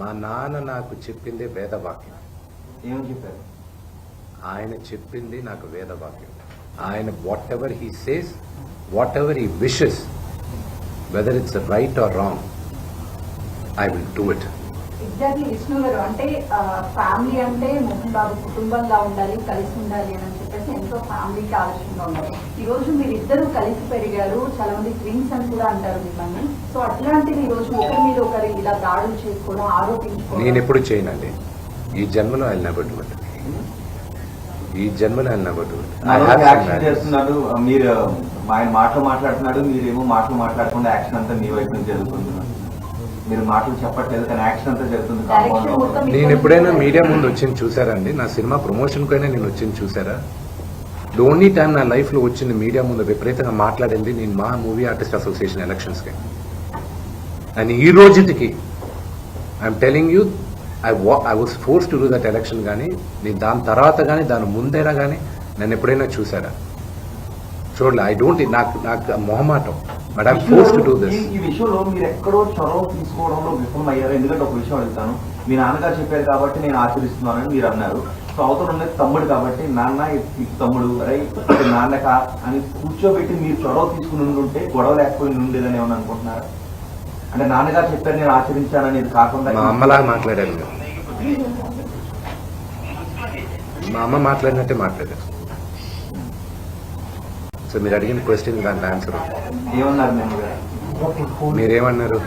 మా నాన్న నాకు చెప్పిందే వేదవాక్యం. ఏమని చెప్పారు? ఆయన చెప్పింది నాకు వేదవాక్యం. ఆయన what ever he says, what ever he wishes, whether it's right are wrong, I will do it. Exactly Vishnu గారు, అంటే ఫ్యామిలీ అంటే మోహన్ బాబు కుటుంబంగా ఉండాలి, కలిసి ఉండాలి అని చెప్పేసి ఎంతో ఫ్యామిలీకి ఆలోచనగా ఉన్నారు. ఈ రోజు మీరిద్దరూ కలిసి పెరిగారు, చాలా మంది ట్విన్స్ అని కూడా అంటారు మిమ్మల్ని. సో అట్లాంటిది ఈ రోజు ఒకరి మీద ఒకరు ఇలా దాడులు చేసుకోవడం, ఆరోపించుకోవడం నేను ఎప్పుడు చేయనండి. ఈ జన్మలో ఆయన నెవర్ డూ ఇట్. ఈ జన్మలో ఆయన నెవర్ డూ ఇట్. యాక్షన్ చేస్తున్నాడు, మీరు ఆయన మాటలు మాట్లాడుతున్నాడు, మీరేమో మాటలు మాట్లాడకుండా యాక్షన్ అంతా మీ వైపు నుంచి జరుగుతుంటున్నారు. మీరు మాటలు చెప్పట్లేదు కానీ యాక్షన్ అంతా జరుగుతుంది. నేను ఎప్పుడైనా మీడియా ముందు వచ్చింది చూసారండి? నా సినిమా ప్రమోషన్ కైనా నేను వచ్చింది చూసారా? ది ఓన్లీ టైం నా లైఫ్ లో వచ్చింది మీడియా ముందు విపరీతంగా మాట్లాడింది నేను మా మూవీ ఆర్టిస్ట్ అసోసియేషన్ ఎలక్షన్స్ కి. అండ్ ఈ రోజుకి I'm telling you, I was force to do that election. కానీ నేను దాని తర్వాత కానీ దాని ముందైనా కానీ నన్ను ఎప్పుడైనా చూసారా? చూడలే. ఐ డోంట్, నాకు మొహమాటం, but I'm force to do this. ఈ విషయంలో మీరు ఎక్కడో చొరవ తీసుకోవడంలో విఫలం అయ్యారు. ఎందుకంటే ఒక విషయం అడుగుతాను, మీ నాన్నగారు చెప్పారు కాబట్టి నేను ఆచరిస్తున్నానని మీరు అన్నారు. సో అవతల ఉన్నది తమ్ముడు కాబట్టి నాన్న తమ్ముడు రైట్ నాన్నక అని కూర్చోబెట్టి మీరు చొరవ తీసుకుని ఉంటే గొడవ లేకపోయి ఉండేదని ఏమని అనుకుంటున్నారా? అంటే నాన్నగారు చెప్పారు నేను ఆచరించాననేది కాకుండా మా అమ్మలాగా మాట్లాడారు. మా అమ్మ మాట్లాడినట్టే మాట్లాడారు. సో మీరు అడిగిన క్వశ్చన్ దానికి ఆన్సర్. ఏమన్నారు మీరేమన్నారు?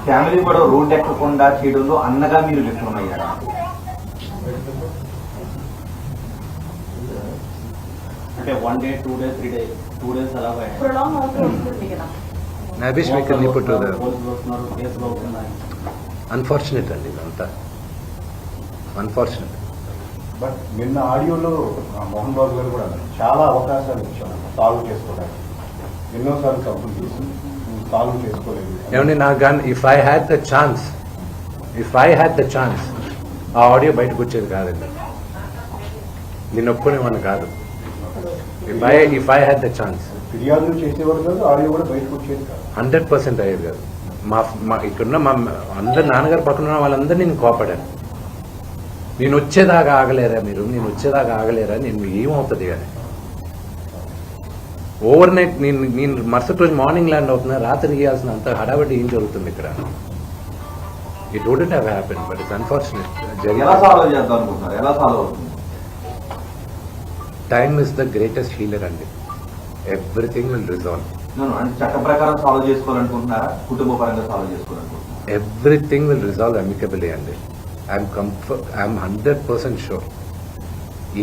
ఫ్యామిలీ కూడా రోడ్ ఎక్కకుండా చేయడంలో అన్నగా మీరు విఫలమయ్యారా? అంటే 1 day 2 days 3 days 2 days అలా ప్రొలాంగ్ అవుతుంది కదా. నబీష్ మీకు నిపుట్టున్నారు. కేసులు అవుతున్నాయి. అన్ఫార్చునేట్ అండి ఇదంతా, అన్ఫార్చునేట్. బట్ నిన్న ఆడియోలో మోహన్ బాబు గారు కూడా చాలా అవకాశాలు ఇచ్చాము సాల్వ్ చేసుకోవడానికి. ఎన్నోసార్లు తప్పులు చేసి సాల్వ్ చేసుకోలేదు. ఏమండి నాకు కానీ if I had the chance ఆ ఆడియో బయటకు వచ్చేది కాదండి. నేను ఒప్పుకునేవాడిని కాదు. If I had the chance ఫిర్యాదులు చేసేవారు కాదు, ఆడియో కూడా బయటకు వచ్చేది కాదు. 100% అయ్యేది కాదు. మా ఇక్కడున్న మా అందరు నాన్నగారు పక్కన ఉన్న వాళ్ళందరూ నేను కోపడాను. నేను వచ్చేదాకా ఆగలేరా మీరు? నేను వచ్చేదాకా ఆగలేరా? నేను ఏమవుతుంది కానీ ఓవర్ నైట్ నేను మరుసటి రోజు మార్నింగ్ ల్యాండ్ అవుతున్నా, రాత్రి చేయాల్సిన అంత హడావడి ఏం జరుగుతుంది ఇక్కడ? It wouldn't have happen, but it's unfortunate. Time is the greatest healer అండి. Everything will resolve. చట్ట ప్రకారం సాల్వ్ చేసుకోవాలనుకుంటున్నారా? కుటుంబ పరంగా సాల్వ్ చేసుకోవాలనుకుంటున్నారా? ఎవ్రీథింగ్ విల్ రిజాల్వ్ అమికబుల్లీ అండి. I'm 100% sure.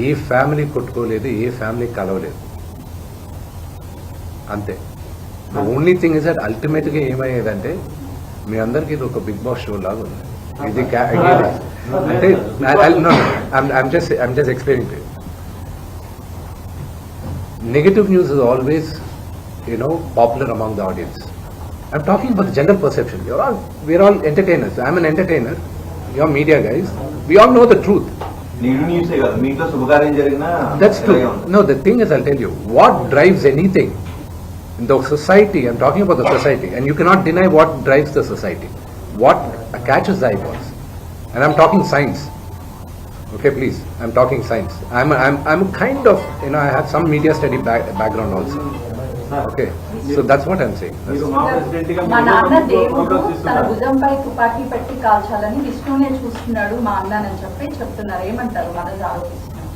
ఏ ఫ్యామిలీ కొట్టుకోలేదు, ఏ ఫ్యామిలీ కలవలేదు, అంతే. The only thing is that అల్టిమేట్గా ఏమయ్యేదంటే మీ అందరికీ ఇది ఒక బిగ్ బాస్ షో లాగా ఉంది. ఇది అంటే I'm just explaining to you. Negative news is always, popular among the audience. I'm talking about the general perception. We're all entertainers. I'm an entertainer. You're media guys. We all know the truth. That's true. No, the thing is, I'll tell you, what drives anything in the society, I'm talking about the society, and you cannot deny what drives the society. What catches the eyeballs. And I'm talking science. Okay, please. I'm talking science. I'm kind of, I have some media study background also. Okay, so that's what I'm saying. మా నాన్న దేవుడు తన భుజంపై తుపాకీ పెట్టి కాల్చాలని విష్ణునే చూస్తున్నాడు మా అన్నని చెప్పి చెప్తున్నారు. ఏమంటారు? మనది ఆలోచిస్తున్నారు.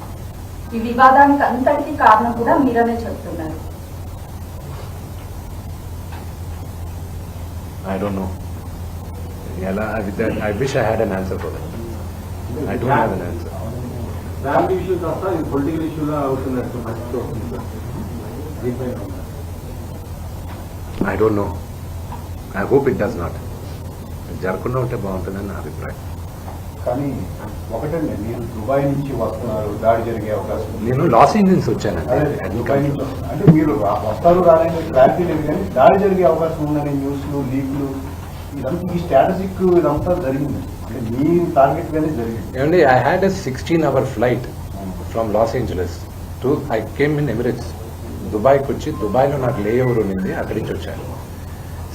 ఈ వివాదానికి అంతటికీ కారణం కూడా మీరనే చెప్తున్నారు. I don't know. I wish I had an answer for that. I don't have an answer. Family issue కాస్త ఇది పొలిటికల్ ఇష్యూగా అవుతున్నట్టు మర్చిపోతుంది. I don't know. I hope it does not. జరగకుండా ఉంటే బాగుంటుందని నా అభిప్రాయం. కానీ ఒకటండి, మీరు దుబాయ్ నుంచి వస్తున్నారు, దాడి జరిగే అవకాశం ఉంది. నేను లాస్ ఏంజల్స్ వచ్చానండి. దుబాయ్ నుంచి అంటే మీరు వస్తారు రాలేదు క్లారిటీ లేదు, కానీ దాడి జరిగే అవకాశం ఉందనే న్యూస్లు లీక్లు ఇదంతా ఈ స్ట్రాటజిక్ ఇదంతా జరిగింది. అంటే మీ టార్గెట్ గానే జరిగింది. ఏమండి, I had a 16-hour flight from Los Angeles to, I came in Emirates. దుబాయ్కి వచ్చి దుబాయ్లో నాకు లేఓవర్ ఉండింది, అక్కడి నుంచి వచ్చాను.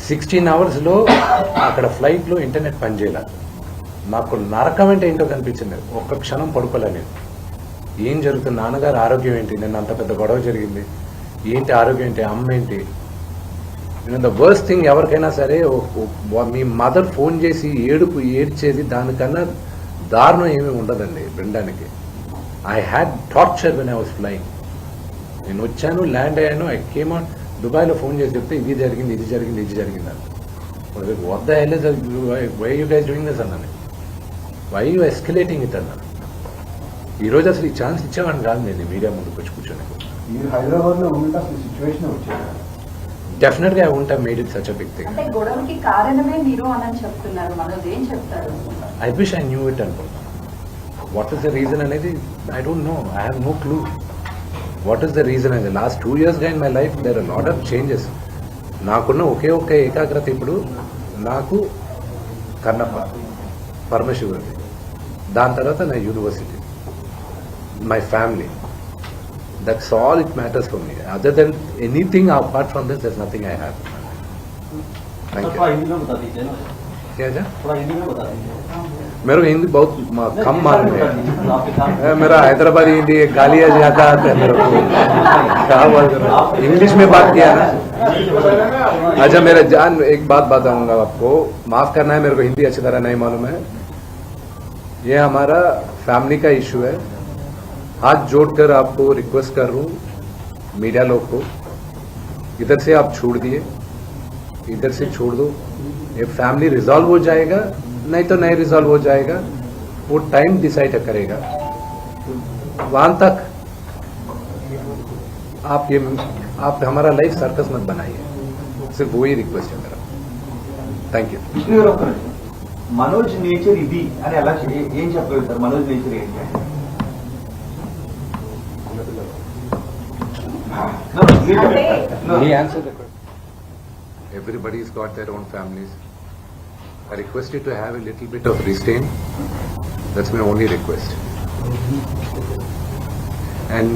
16 అవర్స్లో అక్కడ ఫ్లైట్లో ఇంటర్నెట్ పనిచేయాల. నాకు నరకం అంటే ఏంటో కనిపించింది. ఒక్క క్షణం పడుకోలే నేను. ఏం జరుగుతుంది, నాన్నగారు ఆరోగ్యం ఏంటి, నిన్న అంత పెద్ద గొడవ జరిగింది ఏంటి, ఆరోగ్యం ఏంటి, అమ్మ ఏంటి. నేను ద వర్స్ట్ థింగ్ ఎవరికైనా సరే మీ మదర్ ఫోన్ చేసి ఏడ్చేది దానికన్నా దారుణం ఏమీ ఉండదండి వినడానికి. I had torture when I was flying. నేను వచ్చాను, ల్యాండ్ అయ్యాను, ఐ కేమ్ అవుట్. దుబాయ్లో ఫోన్ చేసి చెప్తే ఇది జరిగింది ఇది జరిగింది ఇది జరిగింది అని. వద్ద why you guys doing this అన్నాను. వై యూ ఎస్కలేటింగ్ ఇట్ అన్నాను. ఈరోజు అసలు ఈ ఛాన్స్ ఇచ్చేవాడిని కాదు నేను మీడియా ముందుకు వచ్చి కూర్చొని. మీరు హైదరాబాద్లో ఉంటే అసలు సిచ్యువేషన్ వచ్చేది. డెఫినెట్గా I won't have made it such a big thing. అంటే గొడవకి కారణమే మీరు అని చెప్తున్నారు, మనోజ్ ఏం చెప్తారు? I wish I knew it అనుకుంటున్నాను. వాట్ ఈస్ ద రీజన్ అనేది I don't know. I have no clue what is the reason అనేది. Last 2 years in my life there are lot of changes. నాకున్న ఒకే ఒక్క ఏకాగ్రత ఇప్పుడు నాకు కన్నప్ప, పరమశివుడి, దాని తర్వాత నా university, my family. That's all it matters for me. Other than anything apart from this దర్స్ nothing I have. Thank थोड़ा यू. हिंदी में बता दीजिए ना, क्या जा? थोड़ा हिंदी में बता दीजिए। मेरे को हिंदी बहुत कम मालूम है. आपके काम मेरा हैदराबादी हिंदी गालिया जाता है मेरे को. क्या बोल रहे हो? इंग्लिश में बात किया ना. अच्छा मेरा जान, एक बात बताऊंगा आपको, माफ करना है, मेरे को हिंदी अच्छी तरह नहीं मालूम है. ये हमारा फैमिली का इशू है. हाथ जोड़कर आपको रिक्वेस्ट कर रहा हूँ मीडिया लोग को, इधर से आप छोड़ दिए, इधर से छोड़ दो. ये फैमिली रिजॉल्व हो जाएगा, नहीं तो नहीं रिजॉल्व हो जाएगा, वो टाइम डिसाइड करेगा. वहां तक आप हमारा लाइफ सर्कस मत बनाइए. सिर्फ वही रिक्वेस्ट है मेरा. Thank you. విష్ణు గారు ఒక్క నిమిషం. మనోజ్ నేచర్ ఇది అని ఎలా ఏం చెప్పగలుగుతారు? మనోజ్ నేచర్ ఏంటి? No, మీరు చెప్పండి. No. He answered the question. Everybody's got their own families. I request you to have a little bit of restraint. That's my only request. And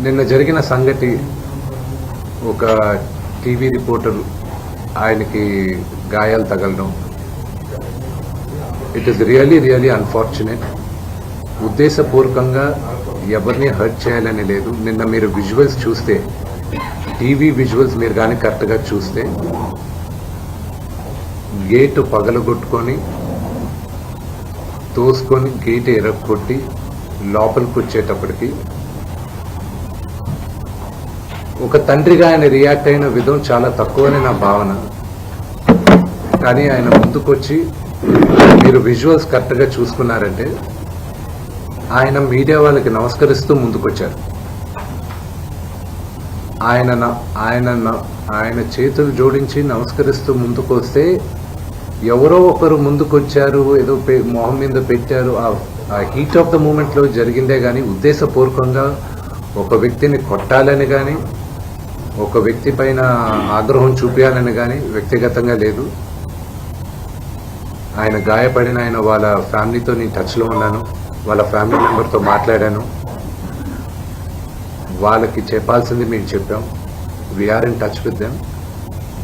నిన్న జరిగిన సంగతి, ఒక టీవీ రిపోర్టర్ ఆయనకి గాయాలు తగలడం, ఇట్ ఈస్ రియలీ అన్ఫార్చునేట్. ఉద్దేశపూర్వకంగా ఎవరిని hurt చేయాలని లేదు. నిన్న మీరు విజువల్స్ చూస్తే, టీవీ విజువల్స్ మీరు కానీ కరెక్ట్గా చూస్తే, గేటు పగలగొట్టుకొని తోసుకొని గేటు ఎరగొట్టి లోపలికి వచ్చేటప్పటికి ఒక తండ్రిగా ఆయన రియాక్ట్ అయిన విధం చాలా తక్కువని నా భావన. కానీ ఆయన ముందుకొచ్చి మీరు విజువల్స్ కరెక్ట్గా చూసుకున్నారంటే ఆయన మీడియా వాళ్ళకి నమస్కరిస్తూ ముందుకొచ్చారు. ఆయన చేతులు జోడించి నమస్కరిస్తూ ముందుకు వస్తే, ఎవరో ఒకరు ముందుకొచ్చారు, ఏదో మొహం మీద పెట్టారు, ఆ హీట్ ఆఫ్ ద మూమెంట్లో జరిగిందే కానీ ఉద్దేశపూర్వకంగా ఒక వ్యక్తిని కొట్టాలని కానీ, ఒక వ్యక్తి పైన ఆగ్రహం చూపించాలని కానీ వ్యక్తిగతంగా లేదు. ఆయన గాయపడిన వాళ్ళ ఫ్యామిలీతో నేను టచ్లో ఉన్నాను, వాళ్ళ ఫ్యామిలీ మెంబర్తో మాట్లాడాను. వాళ్ళకి చెప్పాల్సింది మేము చెప్పాం. We're in touch with them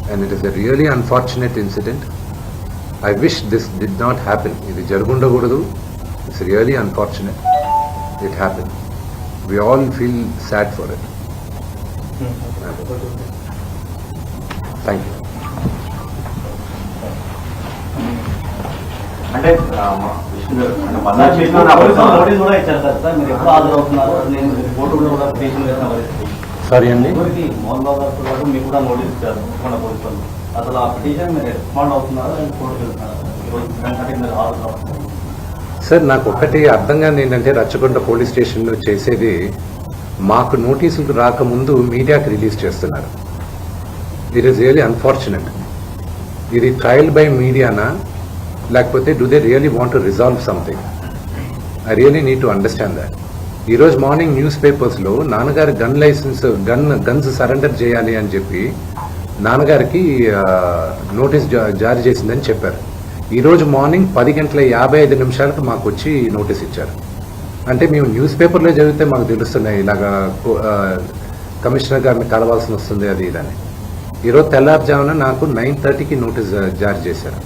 and it is a really unfortunate incident. I wish this did not happen. ఇది జరుగుండకూడదు. It's really unfortunate. It happen. We all feel sad for it. Thank you. అంటే విష్ణు గారు అంటే sir, Manoj మీకు చేసిన notice కూడా ఇచ్చారు sir. మీరు ఎప్పుడు హాజరవుతున్నారు, నేను ఫోటో కూడా స్టేషన్ వేసిన పరిస్థితి. సారీ అండి. ఊరికి మోహన్ బాబు గారు కూడా మీకు కూడా నోటీస్ ఇచ్చారు మన పోలీసులు. అసలు ఆ పిటిషన్ మీరు రెస్పాండ్ అవుతున్నారా, ఫోటో వెళ్తున్నారా? ఈరోజు గంటకి మీరు హాజరవుతున్నారు. సార్, నాకు ఒక్కటి అర్థం కాదు ఏంటంటే, రచ్చకొండ పోలీస్ స్టేషన్లో చేసేది, మాకు నోటీసులు రాకముందు మీడియాకి రిలీజ్ చేస్తున్నారు. It is really unfortunate. ఇది ట్రయల్ బై మీడియానా, లేకపోతే do they really want to resolve something? I really need to understand that. ఈరోజు మార్నింగ్ న్యూస్ పేపర్స్లో నాన్నగారి గన్స్ సరెండర్ చేయాలి అని చెప్పి నాన్నగారికి నోటీస్ జారీ చేసిందని చెప్పారు. ఈరోజు మార్నింగ్ 10:55 మాకు వచ్చి నోటీస్ ఇచ్చారు. అంటే మేము న్యూస్ పేపర్లో చదివితే మాకు తెలుస్తున్నాయి ఇలాగా కమిషనర్ గారిని కలవాల్సి వస్తుంది అది ఇదని. ఈరోజు తెల్లారుజామున నాకు 9:30కి నోటీస్ జారీ చేశారు.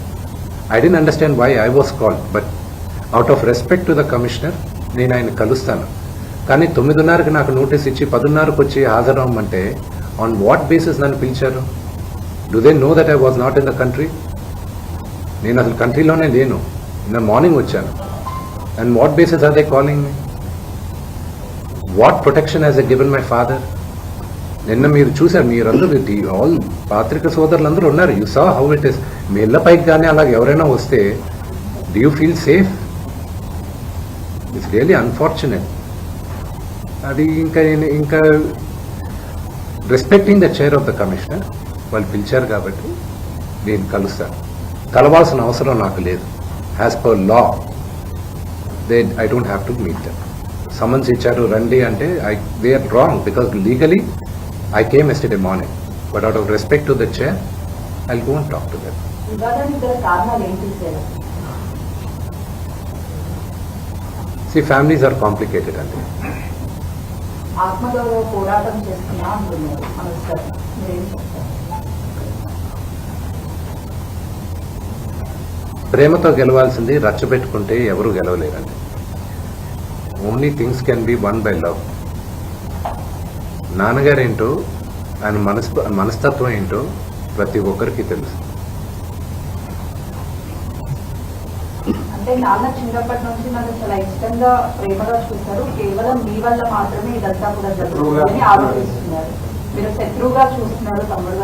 I didn't understand why I was called, but out of respect to the commissioner నేను ఆయన కలుస్తాను. కానీ 9:30కి నాకు నోటీస్ ఇచ్చి 10:30కి వచ్చి హాజరవ్వమంటే ఆన్ వాట్ బేసిస్ నన్ను పిలిచారు? Do they know that I was not in the country? నేను అసలు కంట్రీలోనే లేను. నిన్న మార్నింగ్ వచ్చాను. And what basis are they calling me? What protection has a given my father? నిన్న మీరు చూశారు, మీరందరూ ఆల్ పాత్రిక సోదరులందరూ ఉన్నారు. You saw how it is. మీ ఇళ్ల పైకి కానీ అలాగే ఎవరైనా వస్తే do you feel safe? It's really unfortunate. అది ఇంకా respecting the chair of the commissioner, వాళ్ళు పిలిచారు కాబట్టి నేను కలుస్తాను. కలవాల్సిన అవసరం నాకు లేదు. As per law I don't have to meet them. Summons ఇచ్చారు రండి అంటే they are wrong because legally I came yesterday morning, but out of respect to the chair, I'll go and talk to them. వివాదానికి గల కారణాలు ఏంటి sir? See, families are complicated అండి. ఆత్మగౌరవ పోరాటం చేస్తున్నా అంటున్నారు మనోజ్ సార్, మీరేం చెప్తారు? ప్రేమతో గెలవాల్సింది రచ్చబెట్టుకుంటే ఎవరు గెలవలేరండి. Only things can be won by love. నాన్నగారేంటో ఆయన మనస్తత్వం ఏంటో ప్రతి ఒక్కరికి తెలుసు. అంటే నాన్న చిన్నప్పటి నుంచి నన్ను చాలా ఇష్టంగా ప్రేమగా చూశారు, కేవలం మీ వల్ల మాత్రమే ఇదంతా కూడా జరుగుతుందని ఆలోచిస్తున్నారు. మీరు శత్రువుగా చూస్తున్నారు తమ్ముడుగా.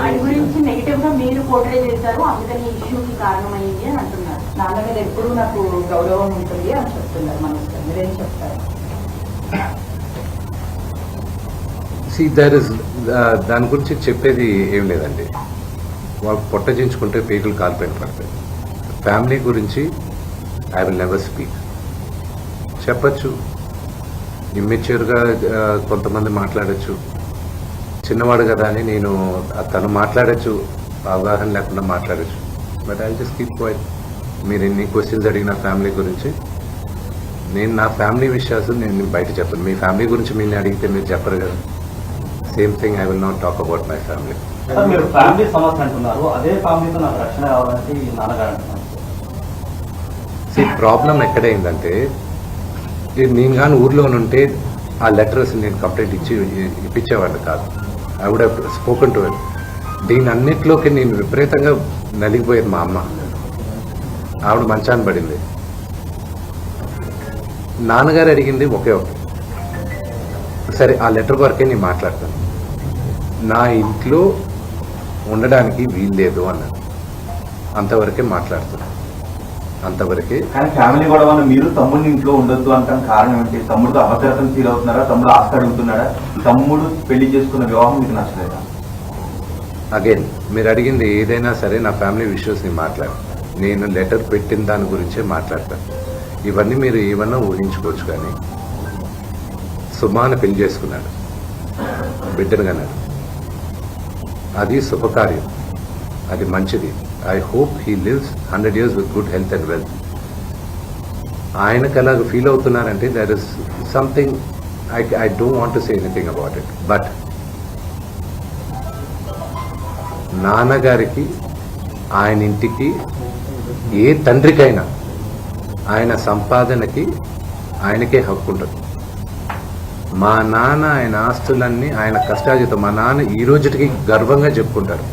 ఆయన గురించి నెగిటివ్ గా మీరు పోర్ట్రే చేశారు, అందుకని ఇష్యూకి కారణమైంది అని అంటున్నారు. నాన్న మీద ఎప్పుడూ నాకు గౌరవం ఉంటుంది అని చెప్తున్నారు మనోజ్ గారు, మీరేం చెప్తారు? See, దాని గురించి చెప్పేది ఏం లేదండి. వాళ్ళు పొట్టజించుకుంటే పేగులు కాలిపోయిన పడతాయి. ఫ్యామిలీ గురించి ఐ విల్ నెవర్ స్పీక్. చెప్పచ్చు, ఇమ్మెచ్యూర్గా కొంతమంది మాట్లాడచ్చు, చిన్నవాడు కదా అని నేను తను మాట్లాడచ్చు, అవగాహన లేకుండా మాట్లాడచ్చు. But I just keep quiet. మీరు ఎన్ని క్వశ్చన్స్ అడిగిన ఫ్యామిలీ గురించి, నేను నా ఫ్యామిలీ విషయాలు నేను బయట చెప్పను. మీ ఫ్యామిలీ గురించి మీరు అడిగితే మీరు చెప్పరు కదా. Same thing I will not talk about my family. మీరు ఫ్యామిలీ సమస్య అంటున్నారు, అదే ఫ్యామిలీతో నాకు రక్షణ కావాలంటే నాన్నగారు అంటున్నారు. ప్రాబ్లం ఎక్కడైందంటే, నేను కానీ ఊర్లో ఉంటే ఆ లెటర్స్ నేను కంప్లైంట్ ఇప్పించేవాడిని కాదు. I would have spoken to it. దీని అన్నిట్లోకి నేను విపరీతంగా నలిగిపోయేది. మా అమ్మ ఆవిడ మంచాన్ని పడింది. నాన్నగారు అడిగింది ఒకే ఒకటి, సరే ఆ లెటర్ వరకే నేను మాట్లాడతాను, నా ఇంట్లో ఉండడానికి వీల్లేదు అన్నాను. అంతవరకే మాట్లాడుతున్నాను, అంతవరకే. కానీ ఫ్యామిలీ గొడవ మీరు తమ్ముడిని ఇంట్లో ఉండొద్దు అంటాం కారణం ఏంటి? తమ్ముడితో అభద్రతను ఫీల్ అవుతున్నారా? తమ్ముడు ఆస్తి అడుగుతున్నాడా? తమ్ముడు పెళ్లి చేసుకున్న వివాహం మీకు నచ్చలేదా? అగైన్ మీరు అడిగింది ఏదైనా సరే నా ఫ్యామిలీ విషయస్ ని మాట్లాడు. నేను లెటర్ పెట్టిన దాని గురించే మాట్లాడతాను. ఇవన్నీ మీరు ఏమన్నా ఊహించుకోవచ్చు. కానీ సుమాన పెళ్లి చేసుకున్నాడు, బిడ్డను కన్నాడు, అది శుభకార్యం, అది మంచిది. I hope he lives 100 years with good health and wealth. ఆయనకు అలాగ ఫీల్ అవుతున్నారంటే there is something I don't want to say anything about it. But నాన్నగారికి, ఆయన ఇంటికి, ఏ తండ్రికైనా ఆయన సంపాదనకి ఆయనకే హక్కు ఉంటుంది. మా నాన్న ఆయన ఆస్తులన్నీ ఆయన కష్టార్జితం. మా నాన్న ఈ రోజుకి గర్వంగా చెప్పుకుంటారు,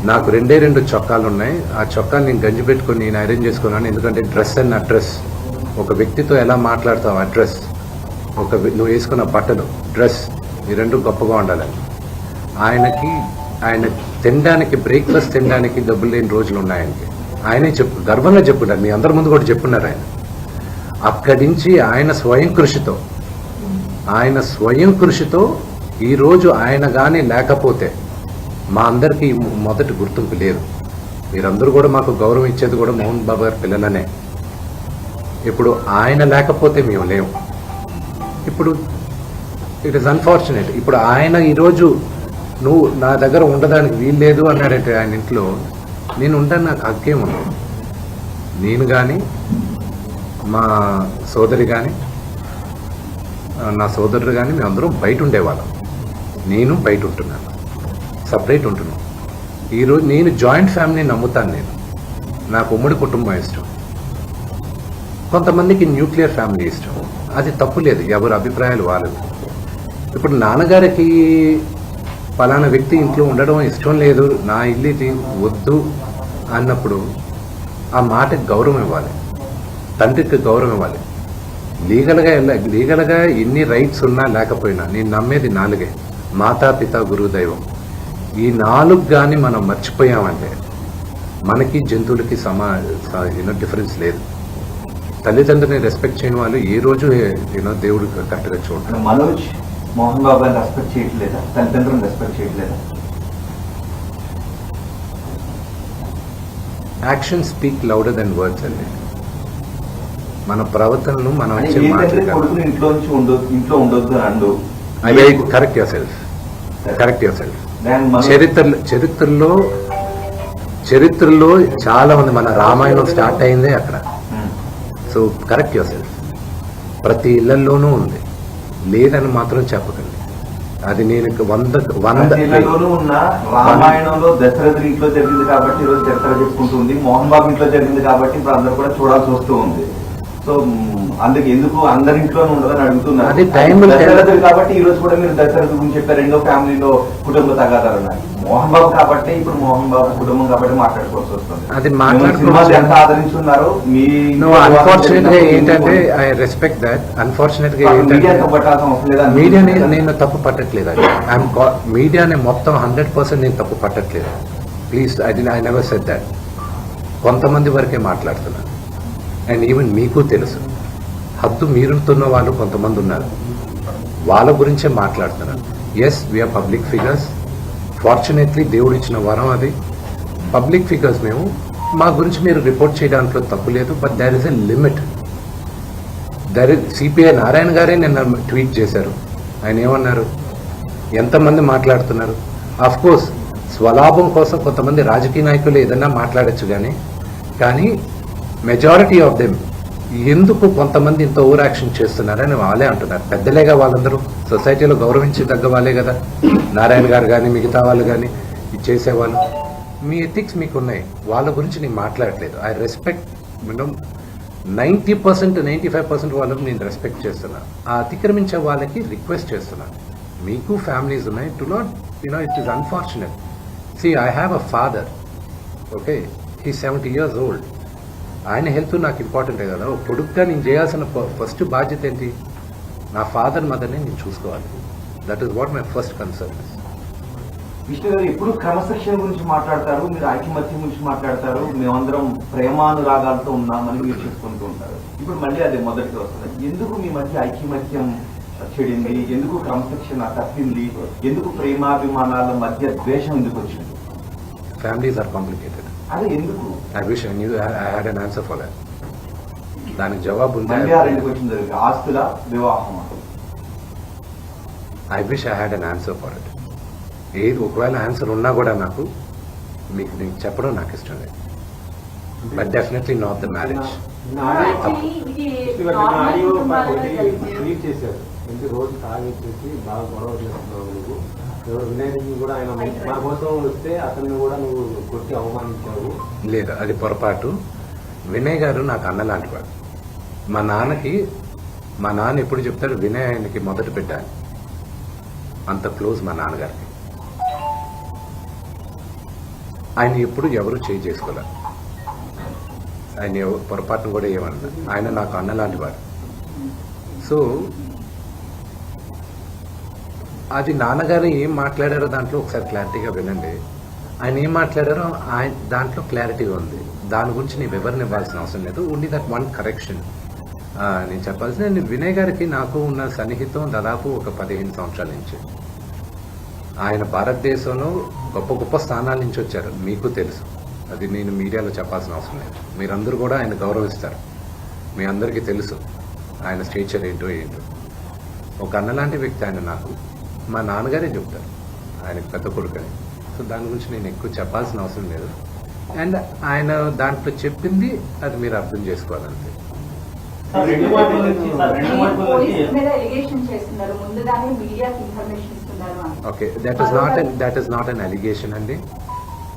నాకు 2 చొక్కాలు ఉన్నాయి, ఆ చొక్కాలు నేను గంజి పెట్టుకొని నేను ఐరన్ చేసుకున్నాను. ఎందుకంటే డ్రెస్ అండ్ అడ్రస్, ఒక వ్యక్తితో ఎలా మాట్లాడతావు అడ్రస్, నువ్వు వేసుకున్న బట్టలు, డ్రెస్, ఈ 2 గొప్పగా ఉండాలని. ఆయన తినడానికి, బ్రేక్ఫాస్ట్ తినడానికి డబ్బులు లేని రోజులు ఉన్నాయనికి ఆయనే గర్వంగా చెప్పుకుంటారు. మీ అందరి ముందు కూడా చెప్పున్నారు. ఆయన అక్కడి నుంచి ఆయన స్వయం కృషితో ఈరోజు ఆయన కానీ లేకపోతే మా అందరికీ మొదటి గుర్తింపు లేదు. మీరందరూ కూడా మాకు గౌరవం ఇచ్చేది కూడా మోహన్ బాబు గారి పిల్లలనే. ఇప్పుడు ఆయన లేకపోతే మేము లేవు. ఇప్పుడు ఇట్ ఈస్ అన్ఫార్చునేట్. ఇప్పుడు ఆయన ఈరోజు నువ్వు నా దగ్గర ఉండడానికి వీల్లేదు అన్నాడంటే ఆయన ఇంట్లో, నేను ఉంటాను, నాకు హక్కేం ఉంది. నేను కానీ మా సోదరి కానీ నా సోదరుడు కానీ మేమందరం బయట ఉండేవాళ్ళం. నేను బయట ఉంటున్నాను, సపరేట్ ఉంటున్నాను. ఈరోజు నేను జాయింట్ ఫ్యామిలీ నమ్ముతాను. నాకు ఉమ్మడి కుటుంబం ఇష్టం. కొంతమందికి న్యూక్లియర్ ఫ్యామిలీ ఇష్టం. అది తప్పు లేదు, ఎవరి అభిప్రాయాలు వాళ్ళవి. ఇప్పుడు నాన్నగారికి పలానా వ్యక్తి ఇంట్లో ఉండడం ఇష్టం లేదు, నా ఇల్లు ఇది వద్దు అన్నప్పుడు ఆ మాటకి గౌరవం ఇవ్వాలి, తండ్రికి గౌరవం ఇవ్వాలి. లీగల్గా ఎన్ని రైట్స్ ఉన్నా లేకపోయినా నేను నమ్మేది 4: మాతా, పిత, గురువు, దైవం. ఈ 4 కానీ మనం మర్చిపోయామంటే మనకి జంతువులకి డిఫరెన్స్ లేదు. తల్లిదండ్రులని రెస్పెక్ట్ చేయని వాళ్ళు ఏ రోజు దేవుడు కరెక్ట్గా చూడండి. మనోజ్ మోహన్ బాబు గారిని రెస్పెక్ట్ చేయట్లేదా? తల్లిదండ్రులను రెస్పెక్ట్ చేయట్లేదా? Action speak louder than words అండి. మన ప్రవర్తనను మనం అంటే వచ్చే ఏంటంటే మాటలు కొడుకుని ఇంట్లో ఉండొద్దు అని అండు. అవి కరెక్ట్ యువర్ సెల్ఫ్. చరిత్రలో చాలా ఉంది. మన రామాయణం స్టార్ట్ అయిందే అక్కడ. So correct your self. ప్రతి ఇళ్లలోనూ ఉంది, లేదని మాత్రం చెప్పకండి. అది నేను 100 ఉన్న రామాయణంలో దశరథుడి ఇంట్లో జరిగింది కాబట్టి ఈరోజు చరిత్ర చెప్పుకుంటుంది. మోహన్ బాబు ఇంట్లో జరిగింది కాబట్టి ఇప్పుడు అందరూ కూడా చూడాల్సి వస్తూ ఉంది. సో అందుకు ఎందుకు అందరి ఇంట్లోనే ఉండదని అడుగుతున్నారు. అది టైం దశరథుడు కాబట్టి ఈ రోజు కూడా మీరు దశరథుడి గురించి చెప్పారు. రెండో ఫ్యామిలీలో కుటుంబ తగాదాలు ఉన్నాయి. మోహన్ బాబు కాబట్టి ఇప్పుడు మోహన్ బాబు కుటుంబం కాబట్టి మాట్లాడుకోవాల్సి వస్తుంది. అది సినిమాలు ఎంత ఆదరించున్నారు మీ అన్ఫార్చునేట్ గా ఏంటంటే ఐ రెస్పెక్ట్ దట్. అన్ఫార్చునేట్ గా మీడియాతో పట్టాల్సిన అవసరం లేదా? మీడియాని నేను తప్పు పట్టట్లేదు. మీడియాని మొత్తం 100% నేను తప్పు పట్టట్లేదు. Please, I never said that. కొంతమంది వరకే మాట్లాడుతున్నాను. అండ్ ఈవెన్ మీకు తెలుసు, హద్దు మీరుతున్న వాళ్ళు కొంతమంది ఉన్నారు, వాళ్ళ గురించే మాట్లాడుతున్నారు. Yes, we are public figures. Fortunately దేవుడు ఇచ్చిన వరం అది. పబ్లిక్ ఫిగర్స్ మేము. మా గురించి మీరు రిపోర్ట్ చేయడానికి తప్పు లేదు. But there is a limit. CPI Narayana గారే నిన్న ట్వీట్ చేశారు. ఆయన ఏమన్నారు? ఎంతమంది మాట్లాడుతున్నారు? ఆఫ్ కోర్స్ స్వలాభం కోసం కొంతమంది రాజకీయ నాయకులు ఏదన్నా మాట్లాడచ్చు, కానీ మెజారిటీ ఆఫ్ దెమ్ ఎందుకు కొంతమంది ఇంత ఓవర్ యాక్షన్ చేస్తున్నారని వాళ్ళే అంటున్నారు. పెద్దలేగా వాళ్ళందరూ, సొసైటీలో గౌరవించి తగ్గ వాళ్ళే కదా. నారాయణ గారు కానీ మిగతా వాళ్ళు కానీ ఇది చేసేవాళ్ళు. మీ ఎథిక్స్ మీకు ఉన్నాయి, వాళ్ళ గురించి నేను మాట్లాడట్లేదు. ఐ రెస్పెక్ట్ 90%, 95% వాళ్ళకు నేను రెస్పెక్ట్ చేస్తున్నాను. ఆ అతిక్రమించే వాళ్ళకి రిక్వెస్ట్ చేస్తున్నాను, మీకు ఫ్యామిలీస్ ఉన్నాయి. To not it is unfortunate. I have a father. Okay, he 70 years old. ఆయన హెల్త్ నాకు ఇంపార్టెంటే కదా. కొడుకుగా నేను చేయాల్సిన ఫస్ట్ బాధ్యత ఏంటి? నా ఫాదర్ మదర్ని నేను చూసుకోవాలి. That is what my first concern. Vishnu గారు ఎప్పుడు క్రమశిక్షణ గురించి మాట్లాడతారు, మీరు ఐకమత్యం గురించి మాట్లాడతారు, మేమందరం ప్రేమానురాగాలతో ఉన్నామని మీరు చెప్పుకుంటూ ఉంటారు. ఇప్పుడు మళ్ళీ అదే మొదటికి వస్తుంది. ఎందుకు మీ మధ్య ఐకమత్యం చెడింది? ఎందుకు క్రమశిక్షణ తప్పింది? ఎందుకు ప్రేమాభిమానాల మధ్య ద్వేషం ఎందుకు వచ్చింది? Families are complicated. అదే ఎందుకు? I wish I knew I had an answer for that. దానికి జవాబు ఉంది. మళ్ళీ ఆ రెండుకి వచ్చింది, ఆస్తుల వివాహం. I wish I had an answer for it. ఏది ఒకవేళ ఆన్సర్ ఉన్నా కూడా నాకు నీకు చెప్పడం నాకు ఇష్టం లేదు. But definitely not the marriage. Tweet చేశారు, ఇంటి రోజు తాగేసేసి బాగా గొడవ చేస్తున్నావు నువ్వు. వినయ్ కూడా ఆయన మన కోసం వస్తే అతన్ని కూడా నువ్వు కొట్టి అవమానించావు. లేదు, అది పొరపాటు. వినయ్ గారు నాకు అన్న లాంటి వాడు. మా నాన్న ఎప్పుడు చెప్తాడు, వినయ్ ఆయనకి మొదట పెట్టాలి. అంత క్లోజ్ మా నాన్నగారికి. ఆయన ఎప్పుడు ఎవరు చేసుకోలే. ఆయన పొరపాటును కూడా ఏమన్నా. ఆయన నాకు అన్న లాంటి వాడు. సో అది నాన్నగారు ఏం మాట్లాడారో దాంట్లో ఒకసారి క్లారిటీగా వినండి. ఆయన ఏం మాట్లాడారో దాంట్లో క్లారిటీగా ఉంది. దాని గురించి నేను వివరణ ఇవ్వాల్సిన అవసరం లేదు. ఓన్లీ దట్ వన్ కరెక్షన్ నేను చెప్పాల్సిన. నేను వినయ్ గారికి నాకు ఉన్న సన్నిహితం దాదాపు ఒక 15 సంవత్సరాల నుంచి. ఆయన భారతదేశంలో గొప్ప గొప్ప స్థానాల నుంచి వచ్చారు, మీకు తెలుసు. అది నేను మీడియాలో చెప్పాల్సిన అవసరం లేదు. మీరందరూ కూడా ఆయన గౌరవిస్తారు. మీ అందరికీ తెలుసు ఆయన స్టేచర్ ఏంటో. ఒక అన్నలాంటి వ్యక్తి ఆయన నాకు. మా నాన్నగారే చెప్తారు ఆయనకు పెద్ద కొడుకని. సో దాని గురించి నేను ఎక్కువ చెప్పాల్సిన అవసరం లేదు. అండ్ ఆయన దాంట్లో చెప్పింది అది మీరు అర్థం చేసుకోవాలంతే. సార్ రెండు వైపుల నుంచి పోలీసుల మీద ఎలిగేషన్ చేస్తున్నారు, ముందుగానే మీడియాకి ఇన్ఫర్మేషన్ ఇస్తున్నారు అని. Okay, that is not an allegation అండి,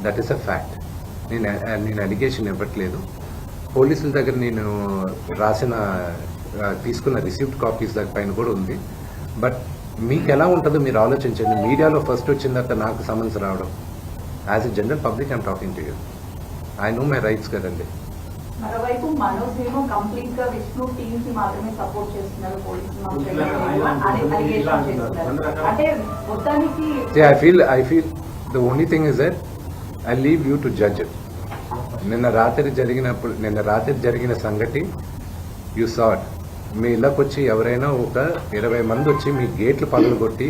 దట్ ఈస్ అ ఫ్యాక్ట్. నేను అలిగేషన్ ఇవ్వట్లేదు. పోలీసుల దగ్గర నేను తీసుకున్న రిసీవ్డ్ కాపీస్ దగ్గర పైన కూడా ఉంది. బట్ మీకు ఎలా ఉంటుందో మీరు ఆలోచించండి. మీడియాలో ఫస్ట్ వచ్చిన తర్వాత నాకు సమన్స్ రావడం, as a general public I'm talking to you, I know my rights కదండి. మరోవైపు మనోజ్ ఏమో కంప్లీట్ గా విష్ణు టీమ్ కి మాత్రమే సపోర్ట్ చేస్తున్నారు, పోలీసులు అలిగేషన్ చేస్తున్నారు. అంటే మొత్తానికి I feel the only thing is that I leave you to judge it. నిన్న రాత్రి జరిగిన సంగతి యూ saw it. మీ ఇళ్ళకి వచ్చి ఎవరైనా ఒక 20 మంది వచ్చి మీ గేట్లు పగలగొట్టి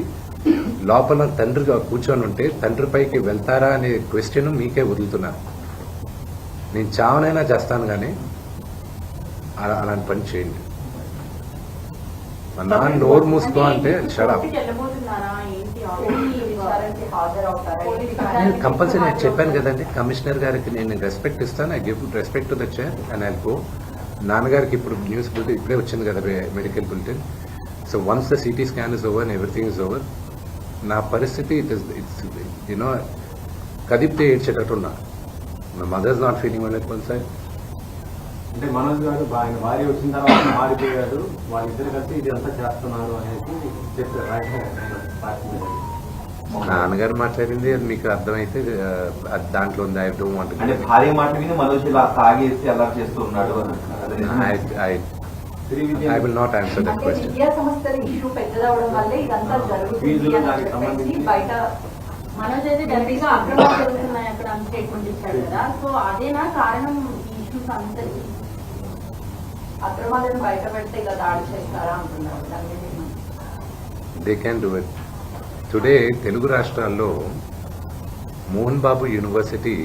లోపల తండ్రిగా కూర్చొని ఉంటే తండ్రిపైకి వెళ్తారా అనే క్వశ్చన్ మీకే వదులుతున్నాను. నేను చావనైనా చేస్తాను, కానీ అలాంటి పని చేయండి. మా నాన్న నోరు మూసుకో అంటే షడప్. కంపల్సరీ నేను చెప్పాను కదండి, కమిషనర్ గారికి నేను రెస్పెక్ట్ ఇస్తాను. I give respect to the chair and I go. నాన్నగారికి ఇప్పుడు న్యూస్ బులెటిన్ ఇప్పుడే వచ్చింది కదా, medical bulletin. So once the CT scan is over and everything is over, నా పరిస్థితి ఇట్స్ యూనో కదిపితే ఏడ్చేటట్టున్నా. My mother's not feeling one at one side. అంటే మనోజ్ గారు ఆయన భార్య వచ్చిన తర్వాత మారిపోయాడు, వాళ్ళిద్దరు కలిసి ఇది అంతా చేస్తున్నారు అనేసి చెప్పారు. నాన్నగారు మాట్లాడింది అది మీకు అర్థమైతే అది దాంట్లో ఉంది. ఐ డోంట్ వాంట్ అంటే భార్య మాట విని మనోజ్ ఇలా తాగేసి అలా చేస్తూ ఉన్నాడు I will not answer that అంటే question. విద్యా సంస్థల ఇష్యూ పెద్దదవడం వల్లే ఇదంతా జరుగుతుంది అని చెప్పేసి బయట మనోజ్ అయితే డైరెక్ట్ గా అక్రమాలు జరుగుతున్నాయి అక్కడ అని స్టేట్మెంట్ ఇచ్చాడు కదా, సో అదేనా కారణం ఈ ఇష్యూస్ అందరికి? అక్రమాలను బయట పెడితే ఇలా దాడి చేస్తారా అంటున్నారు. దాని మీద ఏమన్నా? They can do it. Today Telugu రాష్ట్రాల్లో Mohan Babu university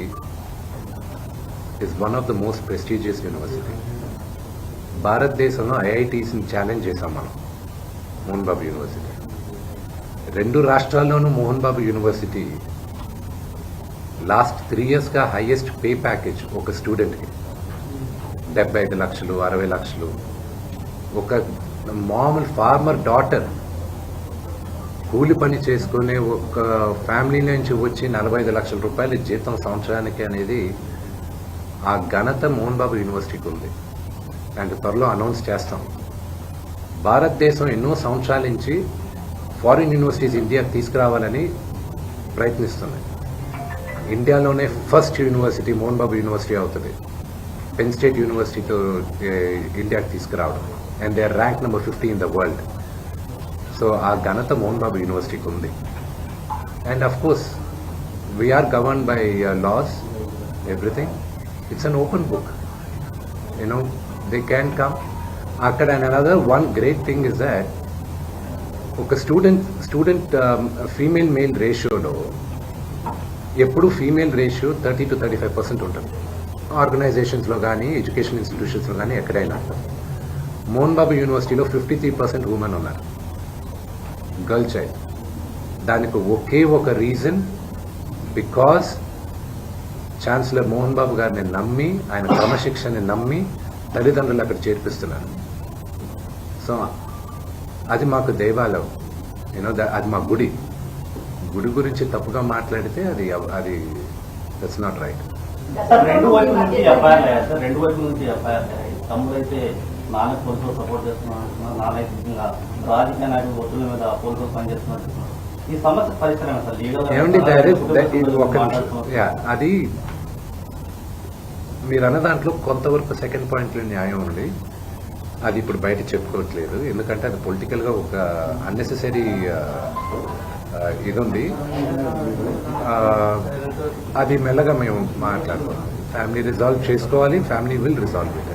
is one of the most prestigious university. భారతదేశంలో ఐఐటీస్ని ఛాలెంజ్ చేశాం మనం. మోహన్ బాబు యూనివర్సిటీ 2 రాష్ట్రాల్లోనూ మోహన్ బాబు యూనివర్సిటీ లాస్ట్ 3 yearsగా హైయెస్ట్ పే ప్యాకేజ్ ఒక స్టూడెంట్కి 75 లక్షలు 60 లక్షలు. ఒక మామూలు ఫార్మర్ డాటర్ కూలి పని చేసుకునే ఒక ఫ్యామిలీ నుంచి వచ్చి 45 లక్షల రూపాయల జీతం సంవత్సరానికి అనేది ఆ ఘనత మోహన్ బాబు యూనివర్సిటీకి ఉంది. అండ్ త్వరలో అనౌన్స్ చేస్తాం. భారతదేశం ఎన్నో సంవత్సరాల నుంచి ఫారిన్ యూనివర్సిటీస్ ఇండియాకి తీసుకురావాలని ప్రయత్నిస్తుంది. ఇండియాలోనే first university Mohan Babu university అవుతుంది. పెన్ స్టేట్ యూనివర్సిటీతో ఇండియాకి తీసుకురావడం. And they are rank number 50 in the world. So ఆ ఘనత మోహన్ బాబు యూనివర్సిటీకి ఉంది. And of course we're govern by laws, everything. It's an open book, you know they can come. అక్కడ and another one great thing is that ఒక student female male రేషియోలో ఎప్పుడు female ratio 30 to 35% ఉంటుంది. ఆర్గనైజేషన్స్లో కానీ ఎడ్యుకేషన్ ఇన్స్టిట్యూషన్స్లో కానీ ఎక్కడైనా. మోహన్ బాబు యూనివర్సిటీలో 53% ఉమెన్ ఉన్నారు, గర్ల్ చైల్డ్. దానికి ఒకే ఒక reason, because chancellor Mohan Babu గారిని నమ్మి, ఆయన క్రమశిక్షణని నమ్మి తల్లిదండ్రులు అక్కడ చేర్పిస్తున్నారు. సో అది మాకు దేవాలయం, యూనో అది మా గుడి. గుడి గురించి తప్పుగా మాట్లాడితే అది దట్స్ నాట్ రైట్. సార్ రెండు వైపుల నుంచి ఎఫ్ఐఆర్ అయ్యారు సార్, రెండు వైపుల నుంచి ఎఫ్ఐఆర్ అయ్యాయి. తమ్ముడు అయితే నాన్న పోలీసులు సపోర్ట్ చేస్తున్నారు అంటున్నారు, నాన్న అయితే నిజంగా రాజకీయ నాయకులు ఒత్తుల మీద పోలీసులు పనిచేస్తున్నారు. ఈ సమస్య పరిష్కారం సార్ ఏమండి అది మీరు అన్న దాంట్లో కొంతవరకు సెకండ్ పాయింట్లో న్యాయం ఉంది. అది ఇప్పుడు బయట చెప్పుకోవట్లేదు, ఎందుకంటే అది పొలిటికల్గా ఒక అన్నెసెసరీ ఇది ఉంది. అది మెల్లగా మేము మాట్లాడుతున్నాం. ఫ్యామిలీ రిజాల్వ్ చేసుకోవాలి, family will resolve it.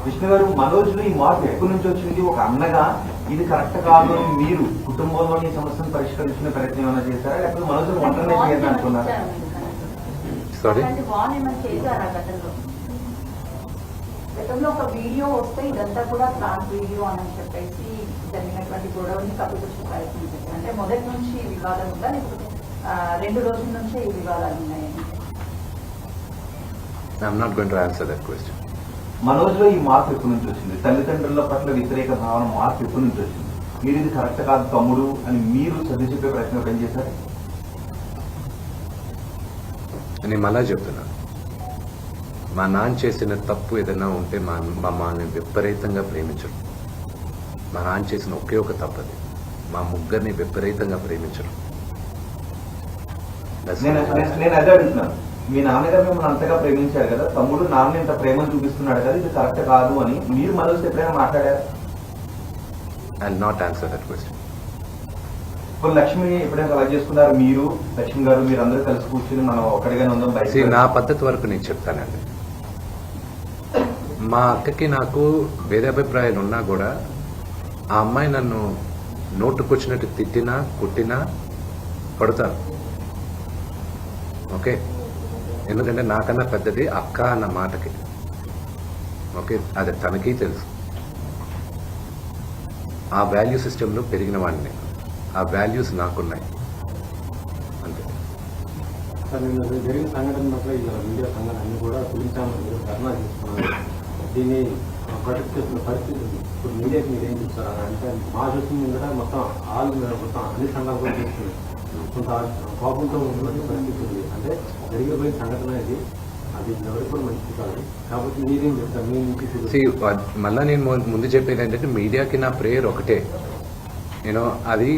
Vishnu గారు, మనోజ్లో ఈ మార్పు ఎక్కడి నుంచి వచ్చింది? ఒక అన్నగా ఇది కరెక్ట్ కాదు అని మీరు కుటుంబంలోని సమస్యను పరిష్కరించుకునే ప్రయత్నం ఏమైనా చేశారా, లేకపోతే మనోజ్ ఒంటరిగా చేయాలని అనుకున్నారా? సారీ, గతంలో ఒక వీడియో వస్తే ఇదంతా కూడా ట్రాన్స్ వీడియో అని చెప్పేసి జరిగినటువంటి గొడవని కప్పిపుచ్చే ప్రయత్నం చేశారు. అంటే మొదటి నుంచి ఈ వివాదం ఉందా, లేకపోతే 2 రోజుల నుంచే ఈ వివాదాలు ఉన్నాయని? I'm not going to answer that question. మనోజ్లో ఈ మార్పు ఎప్పటి నుంచి వచ్చింది? తల్లిదండ్రుల పట్ల వ్యతిరేక భావన మార్పు ఎప్పటి నుంచి వచ్చింది? మీరు ఇది కరెక్ట్ కాదు తమ్ముడు అని మీరు చదివి చెప్పే ప్రయత్నం ఎప్పుడేం చేశారు? నేను మళ్ళా చెప్తున్నాను, మా నాన్న చేసిన తప్పు ఏదైనా ఉంటే మా మాని విపరీతంగా ప్రేమించరు. మా నాన్న చేసిన ఒకే ఒక తప్పు అది, మా ముగ్గురిని విపరీతంగా ప్రేమించరు. నేను అదే అడుగుతున్నాను, మీ నాన్నగారు మిమ్మల్ని అంతగా ప్రేమించారు కదా, తమ్ముడు నాన్న ఇంత ప్రేమను చూపిస్తున్నాడు కదా, ఇది కరెక్ట్ కాదు అని మీరు మనోజ్ ఎప్పుడైనా మాట్లాడారు? I will not answer that question. ఇప్పుడు లక్ష్మిని ఎప్పుడైనా కలెక్ట్ చేసుకున్నారు మీరు, లక్ష్మి గారు, మీరు అందరూ కలిసి కూర్చుని మనం ఒక్కడిగానే ఉందాం See, బయట? నా పద్ధతి వరకు నేను చెప్తానండి. మా అక్కకి నాకు భేదాభిప్రాయాలు ఉన్నా కూడా ఆ అమ్మాయి నన్ను నోటుకొచ్చినట్టు తిట్టినా కొట్టినా పడతాను. ఓకే, ఎందుకంటే నాకన్నా పెద్దది అక్క అన్న మాటకి. ఓకే, అది తనకి తెలుసు. ఆ వాల్యూ సిస్టంలో పెరిగిన వాడిని, ఆ వాల్యూస్ నాకున్నాయి అంతే. సార్ నిన్న జరిగిన సంఘటన పట్ల ఇలా మీడియా సంఘటన అన్ని కూడా పిలిచామని మీరు ధర్నా చేస్తున్నారు. దీన్ని ప్రొటెక్ట్ చేస్తున్న పరిస్థితి ఉంది. ఇప్పుడు మీడియాకి మీరు ఏం చెప్తారు అంటే, మా చూసిన కూడా మొత్తం మొత్తం అన్ని సంఘాలు కూడా చేస్తుంది, కొంత కోపంతో ఉన్నటువంటి పరిస్థితి ఉంది. అంటే జరిగిపోయిన సంఘటన ఇది, అది ఎవరికి కూడా మంచిది కాదు. కాబట్టి మీరేం చెప్తారు మీ నుంచి? See, మళ్ళా నేను ముందు చెప్పేది ఏంటంటే, మీడియాకి నా ప్రేయర్ ఒకటే, నేను అది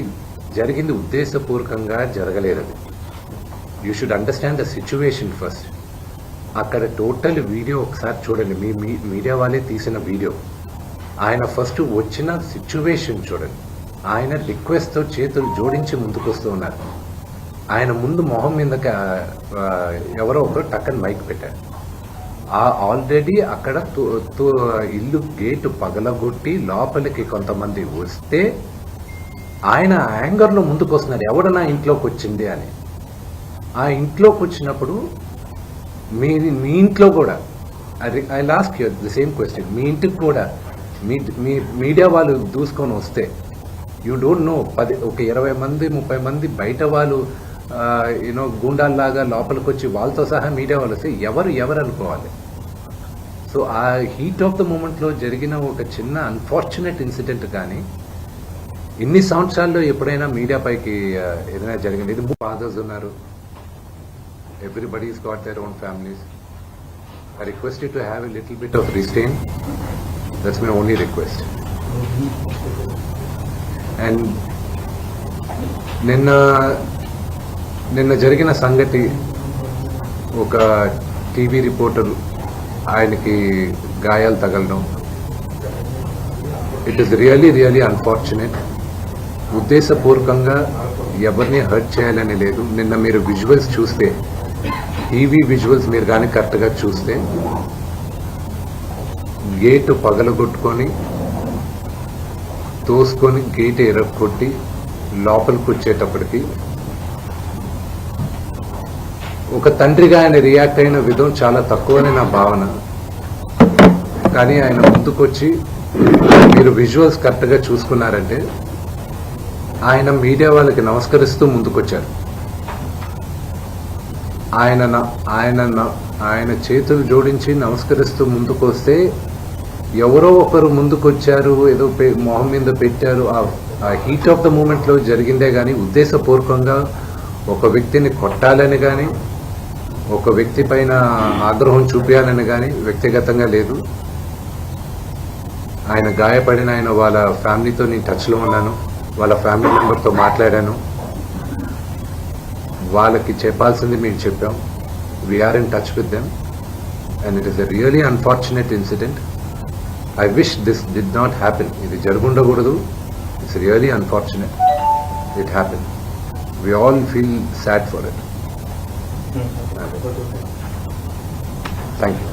జరిగింది ఉద్దేశపూర్వకంగా జరగలేదు. అది you should understand the situation first. అక్కడ టోటల్ వీడియో ఒకసారి చూడండి, మీ మీడియా వాళ్ళే తీసిన వీడియో. ఆయన ఫస్ట్ వచ్చిన సిచ్యువేషన్ చూడండి. ఆయన రిక్వెస్ట్తో చేతులు జోడించి ముందుకు వస్తూ ఉన్నారు. ఆయన ముందు మొహం మీద ఎవరో ఒకరు టక్కని మైక్ పెట్టారు. ఆల్రెడీ అక్కడ ఇల్లు గేటు పగలగొట్టి లోపలికి కొంతమంది వస్తే ఆయన యాంగర్లో ముందుకు వస్తున్నారు, ఎవడు నా ఇంట్లోకి వచ్చింది అని. ఆ ఇంట్లోకి వచ్చినప్పుడు మీ ఇంట్లో కూడా, I lost you the same question, మీ ఇంటికి కూడా మీ మీడియా వాళ్ళు దూసుకొని వస్తే, యూ డోంట్ నో, ఒక 20 మంది 30 మంది బయట వాళ్ళు యూనో గూండాల్లాగా లోపలికి వచ్చి వాళ్ళతో సహా మీడియా వాళ్ళు వస్తే ఎవరు అనుకోవాలి. సో ఆ హీట్ ఆఫ్ ద మూమెంట్లో జరిగిన ఒక చిన్న అన్ఫార్చునేట్ ఇన్సిడెంట్ కానీ ఇన్ని సంవత్సరాల్లో ఎప్పుడైనా మీడియా పైకి ఏదైనా జరిగింది? ఇది ఫాదర్స్ ఉన్నారు, everybody's got their own families. I request you to have a little bit of restraint. That's my only request. And నిన్న జరిగిన సంగతి, ఒక టీవీ రిపోర్టర్ ఆయనకి గాయాలు తగలడం, ఇట్ ఈస్ రియలీ అన్ఫార్చునేట్. ఉద్దేశపూర్వకంగా ఎవరిని హర్ట్ చేయాలని లేదు. నిన్న మీరు విజువల్స్ చూస్తే, టీవీ విజువల్స్ మీరు కానీ కరెక్ట్గా చూస్తే, గేటు పగలగొట్టుకొని తోసుకొని గేట్ ఎరగొట్టి లోపలికి వచ్చేటప్పటికి ఒక తండ్రిగా ఆయన రియాక్ట్ అయిన విధం చాలా తక్కువని నా భావన. కానీ ఆయన ముందుకొచ్చి, మీరు విజువల్స్ కరెక్ట్గా చూసుకున్నారంటే, ఆయన మీడియా వాళ్ళకి నమస్కరిస్తూ ముందుకొచ్చారు. ఆయన చేతులు జోడించి నమస్కరిస్తూ ముందుకు వస్తే, ఎవరో ఒకరు ముందుకొచ్చారు, ఏదో మొహం మీద పెట్టారు. ఆ హీట్ ఆఫ్ ద మూమెంట్లో జరిగిందే కానీ ఉద్దేశపూర్వకంగా ఒక వ్యక్తిని కొట్టాలని కానీ, ఒక వ్యక్తి పైన ఆగ్రహం చూపించాలని కానీ వ్యక్తిగతంగా లేదు. ఆయన గాయపడిన వాళ్ళ ఫ్యామిలీతో నేను టచ్లో ఉన్నాను, వాళ్ళ ఫ్యామిలీ మెంబర్తో మాట్లాడాను. వాళ్ళకి చెప్పాల్సింది మేము చెప్పాం. We're in touch with them and it is a really unfortunate incident. I wish this did not happen. ఇది జరుగుండకూడదు. It's really unfortunate. It happen. We all feel sad for it. Thank you.